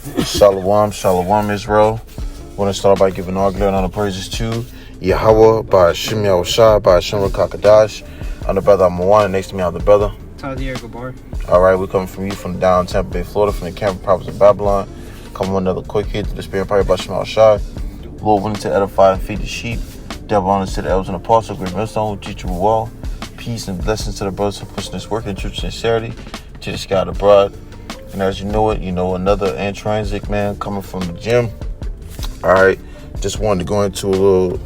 Shalom, shalom, Israel. I want to start by giving all glory and honor praises to YAHAWAH, BAHASHAM, BAHASHAM, QADASH. I'm the brother Ahmawan, and next to me I have the brother. Alright, we're coming from you from down Tampa Bay, Florida, from the camp province of Babylon. Coming with another quick hit to the spirit prayer by BAHASHAM. Lord willing to edify and feed the sheep. Devil honors to the elders and apostles, great MILLSTONE, teach you well. Peace and blessings to the brothers for pushing this work in truth and sincerity to the sky abroad. And as you know it, another intrinsic man coming from the gym. All right, just wanted to go into a little,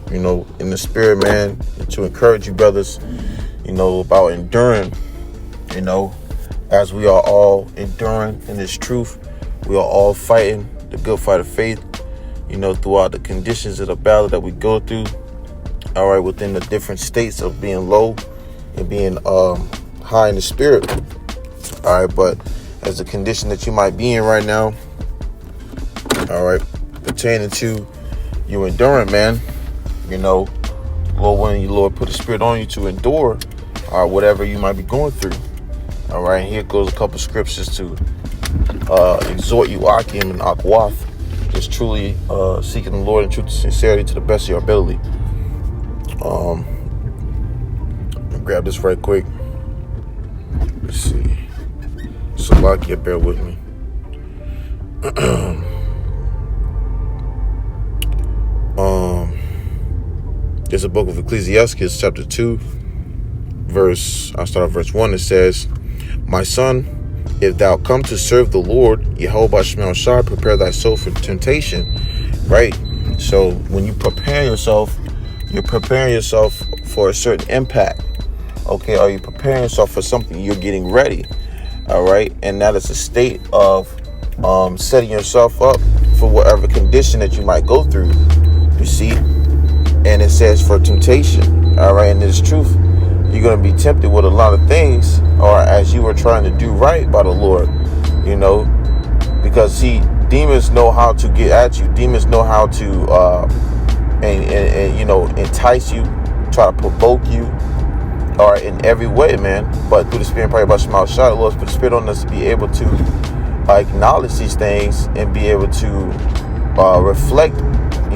in the spirit, man, to encourage you brothers, about enduring, as we are all enduring in this truth. We are all fighting the good fight of faith, throughout the conditions of the battle that we go through. All right, within the different states of being low and being high in the spirit. All right, but as the condition that you might be in right now, all right, pertaining to you enduring, man, Lord willing, you, Lord, put the spirit on you to endure, whatever you might be going through. All right, here goes a couple scriptures to exhort you, Akim and Akwath, just truly seeking the Lord in truth and sincerity to the best of your ability. I'll grab this right quick. Let's see. Salakia, bear with me. There's a book of Ecclesiastes, chapter 2, I'll start at verse 1. It says, "My son, if thou come to serve the Lord, YAHAWASHI, prepare thy soul for temptation." Right? So when you prepare yourself, you're preparing yourself for a certain impact. Okay, are you preparing yourself for something? You're getting ready. All right, and that is a state of setting yourself up for whatever condition that you might go through. You see, and it says for temptation. All right, and it's truth. You're going to be tempted with a lot of things, or as you were trying to do right by the Lord, because demons know how to get at you. Demons know how to entice you, try to provoke you. All right, in every way, man. But through the spirit, probably about Shema Shah, the Lord's put the spirit on us to be able to acknowledge these things and be able to reflect,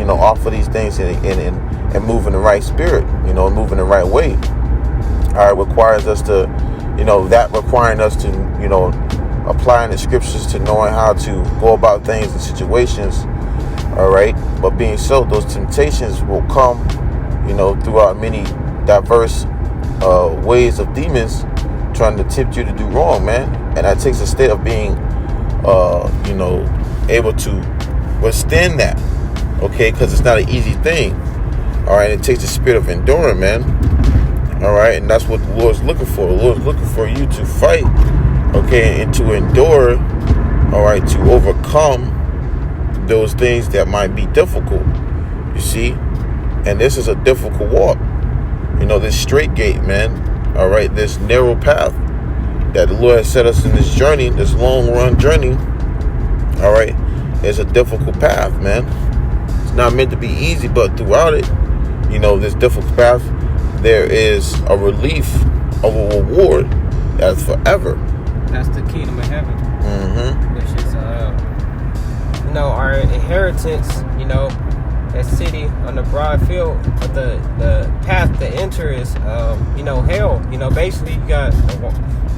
off of these things and move in the right spirit, move in the right way. All right, requires us to, requiring us to, applying the scriptures to knowing how to go about things and situations. All right, but being so, those temptations will come, throughout many diverse ways of demons trying to tempt you to do wrong, man. And that takes a state of being able to withstand that, okay, because it's not an easy thing. All right, it takes the spirit of enduring, man. All right, and that's what the Lord's looking for. The Lord's looking for you to fight, okay, and to endure, all right, to overcome those things that might be difficult, you see. And this is a difficult walk. This straight gate, man. All right, this narrow path that the Lord has set us in this journey, this long run journey. All right, it's a difficult path, man. It's not meant to be easy, but throughout it, this difficult path, there is a relief of a reward that's forever. That's the kingdom of heaven, which is, our inheritance, that city on the broad field, but the path to enter is, hell. Basically you got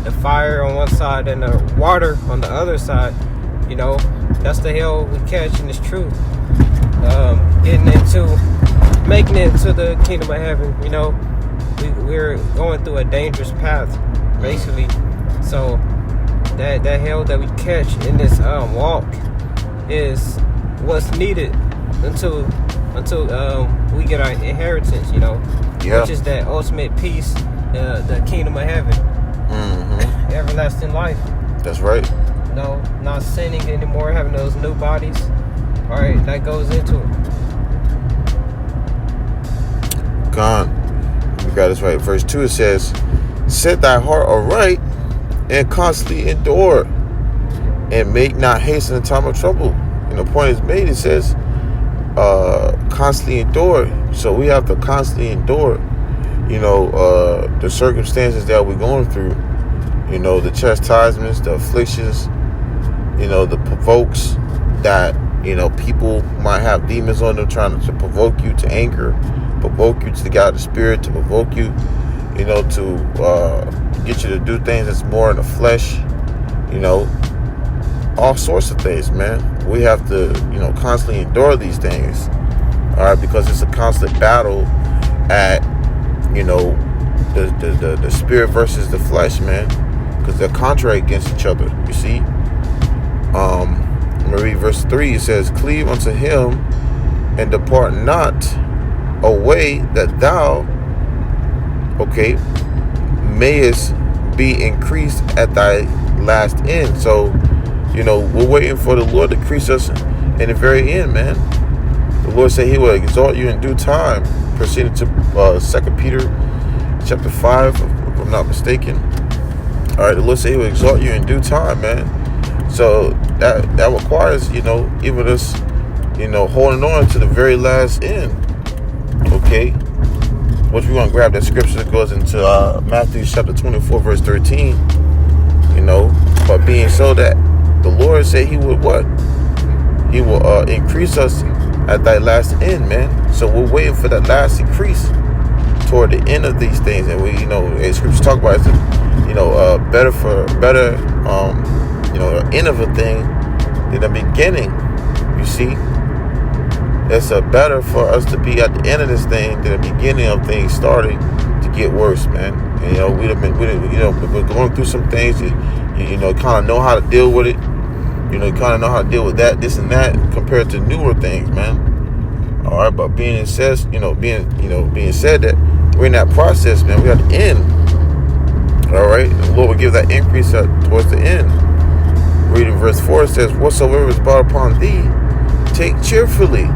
the fire on one side and the water on the other side. That's the hell we catch, and it's true. Making it to the kingdom of heaven, we're going through a dangerous path, basically. So that hell that we catch in this walk is what's needed until we get our inheritance, which is that ultimate peace, the kingdom of heaven, everlasting life. That's right. Not sinning anymore, having those new bodies. All right, that goes into it. God, we got this right. Verse 2, it says, "Set thy heart aright and constantly endure, and make not haste in the time of trouble." And the point is made. It says, constantly endure. So we have to constantly endure, the circumstances that we're going through, the chastisements, the afflictions, the provokes, that, people might have demons on them trying to provoke you to anger, provoke you to the God of the Spirit, to provoke you, to get you to do things that's more in the flesh, all sorts of things, man. We have to, constantly endure these things, all right, because it's a constant battle at, the spirit versus the flesh, man, because they're contrary against each other, you see. I'm gonna read verse 3. It says, cleave unto him and depart not away, that thou, mayest be increased at thy last end. So, we're waiting for the Lord to increase us in the very end, man. The Lord said he will exalt you in due time, proceeding to 2 Peter chapter 5, if I'm not mistaken. All right, the Lord said he will exalt you in due time, man. So that requires, even us, holding on to the very last end, okay? Which we want to grab that scripture that goes into Matthew chapter 24, verse 13, but being so that the Lord said he would what? He will increase us at that last end, man. So we're waiting for that last increase toward the end of these things. And we, as scriptures talk about, it's better, end of a thing than the beginning. You see, it's better for us to be at the end of this thing than the beginning of things starting to get worse, man. And, we're going through some things. Kind of know how to deal with it. Kind of know how to deal with that, this and that, compared to newer things, man. All right, but being said that we're in that process, man. We got to end. All right, the Lord will give that increase towards the end. Reading verse 4, it says, whatsoever is brought upon thee, take cheerfully.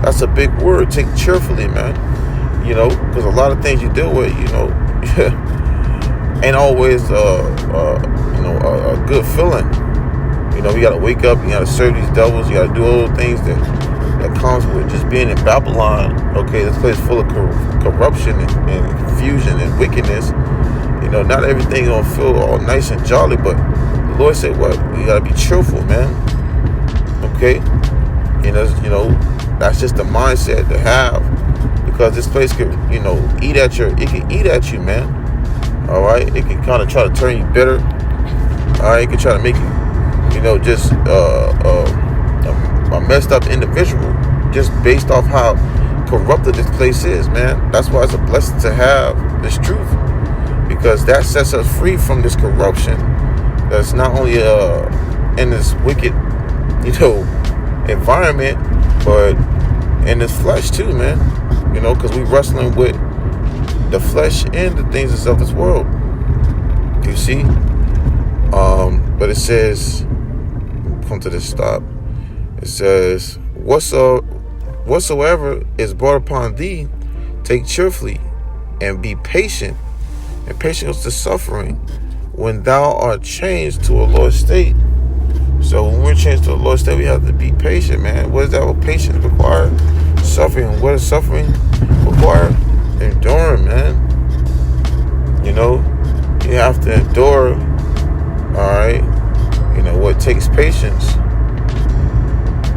That's a big word, take cheerfully, man. Because a lot of things you deal with, ain't always a good feeling. You got to wake up, you got to serve these devils, you got to do all the things that comes with just being in Babylon. Okay, this place full of corruption and confusion and wickedness. Not everything gonna feel all nice and jolly, but the Lord said, what? You gotta be cheerful, man. Okay? That's just the mindset to have, because this place could, eat at you, man. All right? It can kind of try to turn you bitter. All right? It can try to make you, just a messed up individual, just based off how corrupted this place is, man. That's why it's a blessing to have this truth, because that sets us free from this corruption that's not only in this wicked, environment, but in this flesh too, man. Because we wrestling with the flesh and the things of this world. You see? But it says, come to this stop. It says, whatsoever is brought upon thee, take cheerfully, and be patient. And patience to suffering, when thou art changed to a lower state. So when we're changed to a lower state, we have to be patient, man. What is that? What patience require? Suffering. What does suffering require? Enduring, man. You have to endure. All right. What takes patience.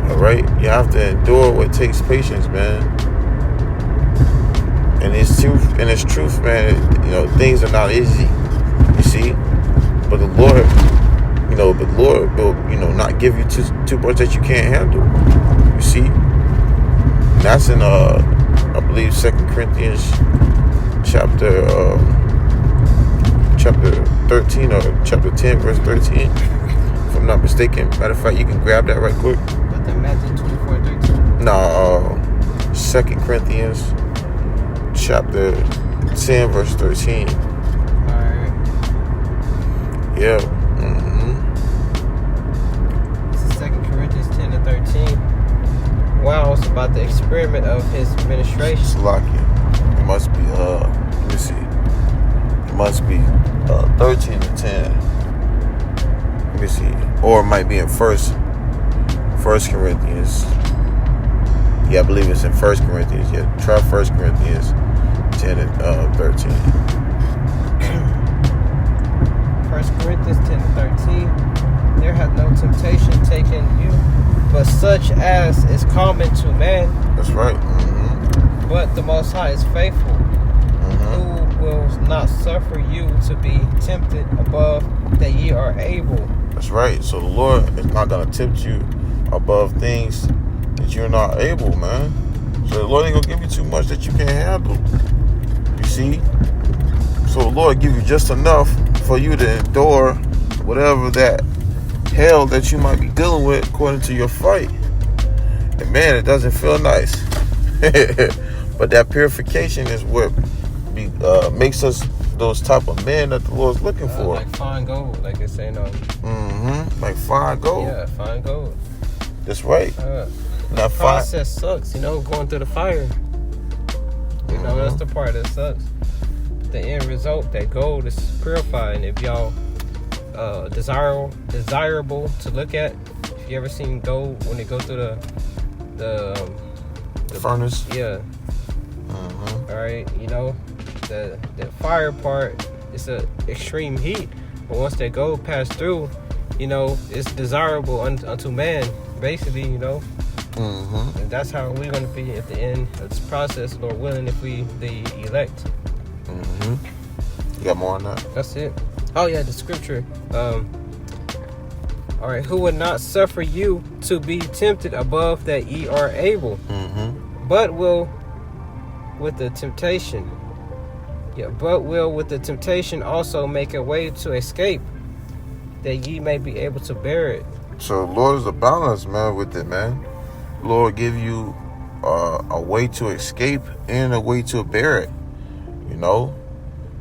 All right. You have to endure what takes patience, man. And it's truth, man. Things are not easy, you see. But the Lord, will, not give you too much that you can't handle, you see. And that's in, I believe, 2 Corinthians chapter 13 or chapter 10, verse 13, if I'm not mistaken. Matter of fact, you can grab that right quick. But the Matthew 24:13. No, 2 Corinthians chapter 10, verse 13. Alright. Yeah. This is 2 Corinthians 10 and 13. Wow, it's about the experiment of his ministration. Slovakia. It must be, let me see. It must be 13 to 10. Let me see. Or it might be in First Corinthians. Yeah, I believe it's in 1 Corinthians. Yeah, try 1 Corinthians 10 and 13. 1 Corinthians 10 and 13. There hath no temptation taken you, but but such as is common to man. That's right. Mm-hmm. But the Most High is faithful, who will not suffer you to be tempted above that ye are able. That's right. So the Lord is not going to tempt you above things that you're not able, man. So the Lord ain't going to give you too much that you can't handle. You see? So the Lord give you just enough for you to endure whatever that hell that you might be dealing with according to your fight. And man, it doesn't feel nice. But that purification is what makes us those type of men that the Lord's looking for. Like fine gold, like it's saying on. Like fine gold. Yeah, fine gold. That's right. Now, the process sucks, going through the fire. That's the part that sucks. The end result, that gold is purified. And if y'all desirable to look at, if you ever seen gold when they go through the furnace. Yeah. All right, the fire part is a extreme heat, but once that gold passed through, it's desirable unto man, basically, and that's how we're going to be at the end of this process, Lord willing, if we the elect. You got more on that? That's it. Oh yeah, the scripture. All right, who would not suffer you to be tempted above that ye are able, but will with the temptation also make a way to escape, that ye may be able to bear it. So the Lord is a balance, man, with it, man. The Lord give you a way to escape and a way to bear it.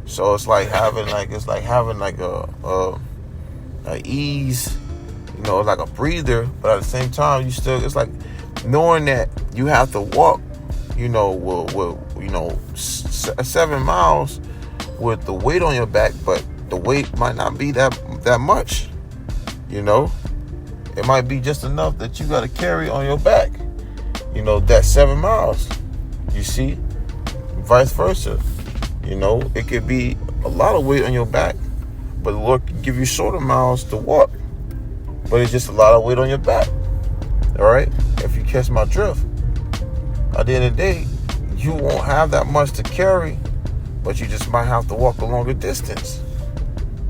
So it's like having a ease, like a breather, but at the same time it's like knowing that you have to walk, with 7 miles with the weight on your back, but the weight might not be that much. It might be just enough that you got to carry on your back. That 7 miles. You see, vice versa. It could be a lot of weight on your back, but the Lord can give you shorter miles to walk, but it's just a lot of weight on your back. All right, if you catch my drift. At the end of the day, you won't have that much to carry, but you just might have to walk a longer distance.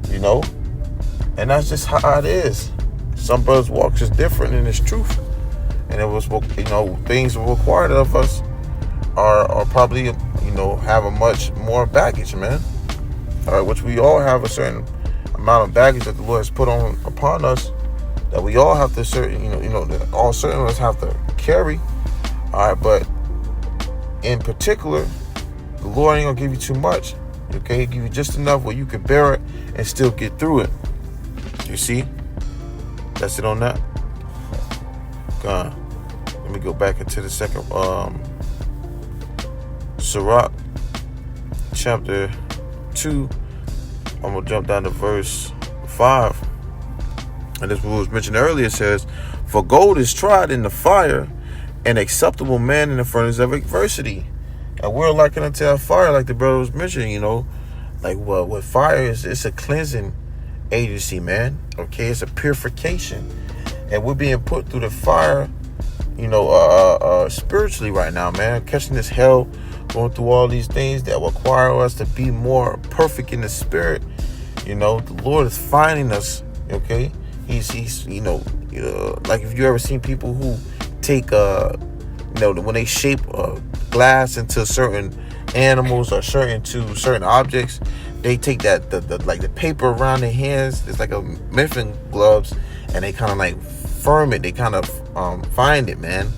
And that's just how it is. Some brothers' walks is different, and it's truth. And it was, things required of us are probably, have a much more baggage, man. All right, which we all have a certain amount of baggage that the Lord has put upon us, that we all have to that all certain of us have to carry. All right, but in particular, the Lord ain't gonna give you too much. Okay, He'll give you just enough where you can bear it and still get through it. You see? That's it on that. Let me go back into the second Sirach, chapter 2. I'm gonna jump down to verse 5. And this was mentioned earlier. It says, "For gold is tried in the fire, an acceptable man in the furnace of adversity." And we're likened unto that fire, like the brother was mentioning, with fire it's a cleansing agency, man. Okay, it's a purification, and we're being put through the fire, spiritually right now, man. Catching this hell, going through all these things that require us to be more perfect in the spirit. The Lord is finding us. Okay, He's like if you ever seen people who take when they shape glass into certain animals or certain objects, they take that the paper around their hands. It's like a Memphis gloves, and they kind of like firm it. They kind of find it, man.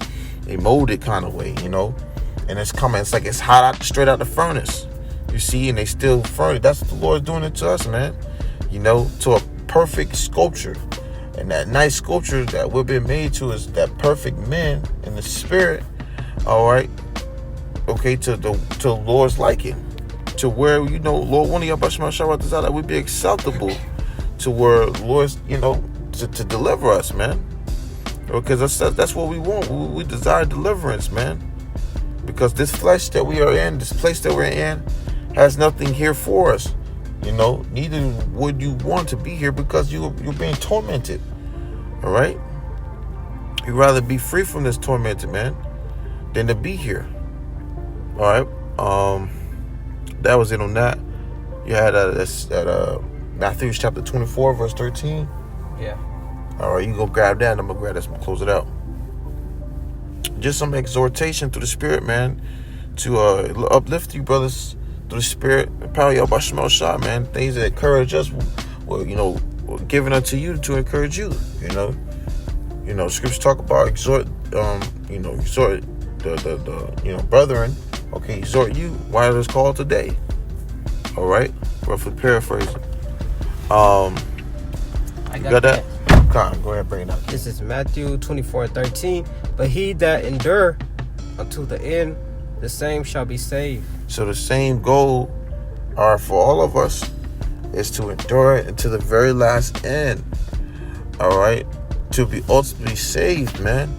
They mold it kind of way, and it's coming. It's like it's hot straight out the furnace. You see, and they still firm it. That's what the Lord's doing it to us, man. To a perfect sculpture. And that nice sculpture that we've been made to is that perfect man in the spirit. All right. Okay, to the Lord's liking. To where, Lord, one of y'all that would be acceptable to where Lord's, to deliver us, man. Because that's what we want. We desire deliverance, man. Because this flesh that we are in, this place that we're in, has nothing here for us. Neither would you want to be here because you're being tormented. All right. You'd rather be free from this tormented, man, than to be here. All right. That was it on that. You had at Matthew chapter 24, verse 13. Yeah. All right, you go grab that, and I'm gonna grab this and close it out. Just some exhortation through the Spirit, man, to uplift you, brothers, through the Spirit. And power y'all by YAHAWASHI, man. Things that encourage us, well, given unto you to encourage you. Scriptures talk about exhort the brethren. Okay, exhort you while it is called today. All right, roughly paraphrasing. I got that. Come on, go ahead, bring it up. This is Matthew 24:13. But he that endure unto the end, the same shall be saved. So the same goal for all of us is to endure it until the very last end. All right, to be ultimately saved, man.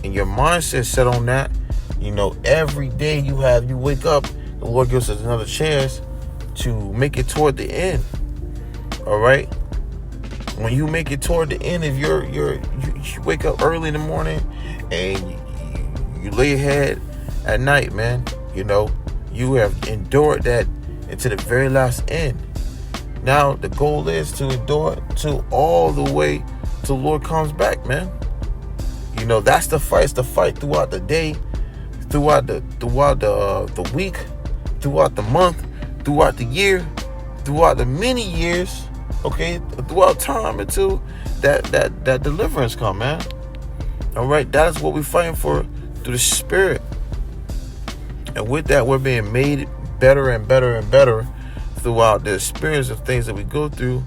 And your mindset set on that. Every day you wake up, the Lord gives us another chance to make it toward the end. All right. When you make it toward the end of you wake up early in the morning and you lay your head at night, man. You have endured that into the very last end. Now the goal is to endure to all the way till the Lord comes back, man. That's the fight. It's the fight throughout the day, throughout the week, throughout the month, throughout the year, throughout the many years. Okay, throughout time until that deliverance come, man. All right, that is what we're fighting for through the Spirit. And with that, we're being made better and better and better throughout the experience of things that we go through.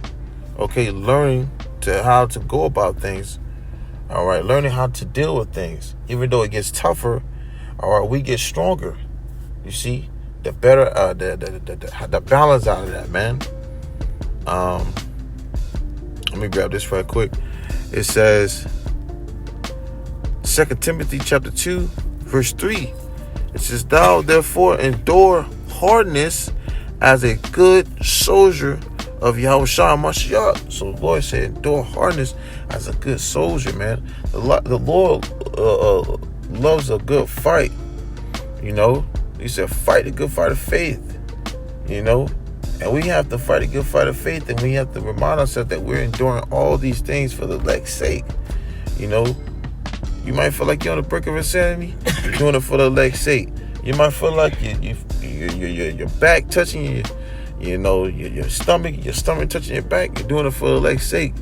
Okay, learning how to go about things. All right, learning how to deal with things. Even though it gets tougher, all right, we get stronger. You see, the better, the balance out of that, man. Let me grab this right quick. It says 2 Timothy chapter 2, verse 3. It says, thou therefore endure hardness as a good soldier of Yahawashi Mashiach. So the Lord said, endure hardness as a good soldier, man. The Lord loves a good fight. He said, fight a good fight of faith. And we have to fight a good fight of faith, and we have to remind ourselves that we're enduring all these things for the elect's sake. You might feel like you're on the brink of insanity. You're doing it for the elect's sake. You might feel like your back touching your stomach touching your back. You're doing it for the elect's sake.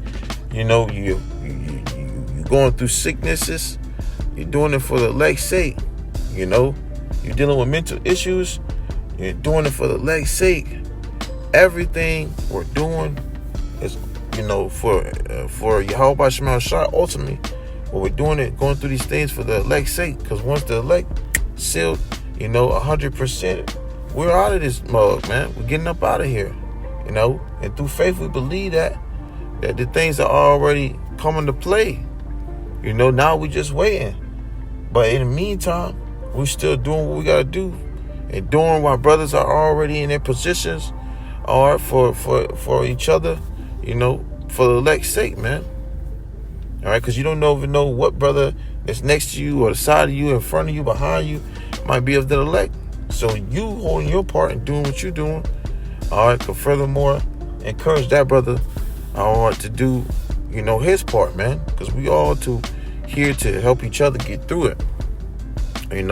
You're going through sicknesses. You're doing it for the elect's sake. You're dealing with mental issues. You're doing it for the elect's sake. Everything we're doing is, for Yahawah Shema ultimately. What we're doing it, going through these things for the elect's sake. Because once the elect sealed, 100%, we're out of this mug, man. We're getting up out of here, And through faith, we believe that the things are already coming to play. Now we just waiting. But in the meantime, we're still doing what we got to do. And doing while brothers are already in their positions. All right, for each other, for the elect's sake, man. All right, because you don't even know what brother is next to you or the side of you, in front of you, behind you, might be of the elect. So you holding your part and doing what you're doing, all right, but furthermore, encourage that brother, all right, to do, his part, man, because we all here to help each other get through it, and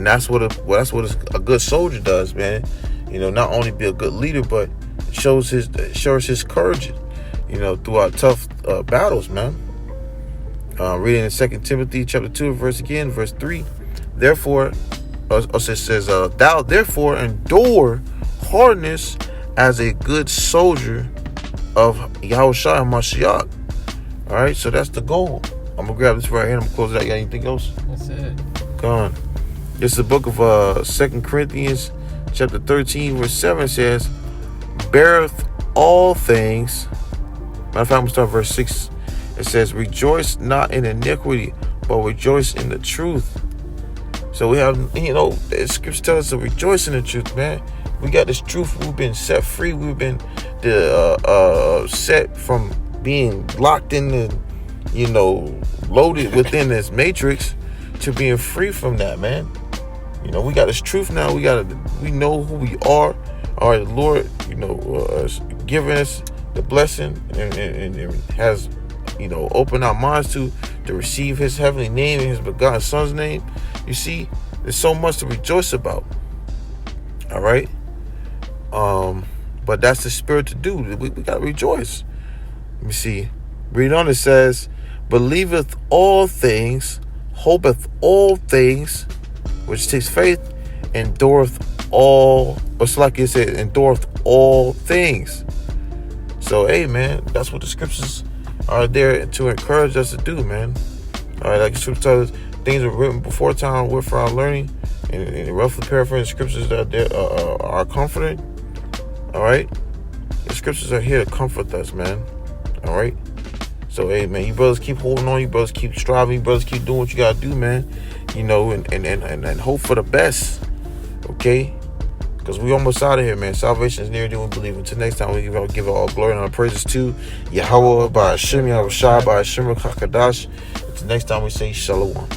that's what a good soldier does, man. Not only be a good leader, but shows his courage, throughout tough battles, man. Reading in 2 Timothy chapter 2, verse 3. Therefore, it says, thou therefore endure hardness as a good soldier of Yahawashi Mashiach. All right, so that's the goal. I'm gonna grab this right here. I'm gonna close it out. You got anything else? That's it. Go on. This is the book of 2 Corinthians chapter 13, verse 7 says, beareth all things. Matter of fact, I'm going to start verse 6. It says, rejoice not in iniquity, but rejoice in the truth. So we have, the scripture tells us to rejoice in the truth, man. We got this truth. We've been set free. We've been set from being locked in the, loaded within this matrix to being free from that, man. You know, we got this truth now. We know who we are. All right, the Lord, you know, has given us the blessing and has, you know, opened our minds to receive his heavenly name and his begotten son's name. You see, there's so much to rejoice about. All right. But that's the spirit to do. We got to rejoice. Let me see. Read on. It says, believeth all things, hopeth all things, which takes faith, endureth all, but like it said, endureth all things. So, hey, man, that's what the scriptures are there to encourage us to do, man. All right, like the scripture tells us, things were written before time, were for our learning, and roughly paraphrasing scriptures that are comforting. All right, the scriptures are here to comfort us, man. All right. So, hey, man, you brothers keep holding on. You brothers keep striving. You brothers keep doing what you got to do, man. You know, and hope for the best. Okay? Because we almost out of here, man. Salvation is near to we believe. Until next time, we give all glory and all praises to YAHAWAH, BAHASHAM, YAHAWASHI, BAHASHAM, QADASH. Until next time, we say Shalom.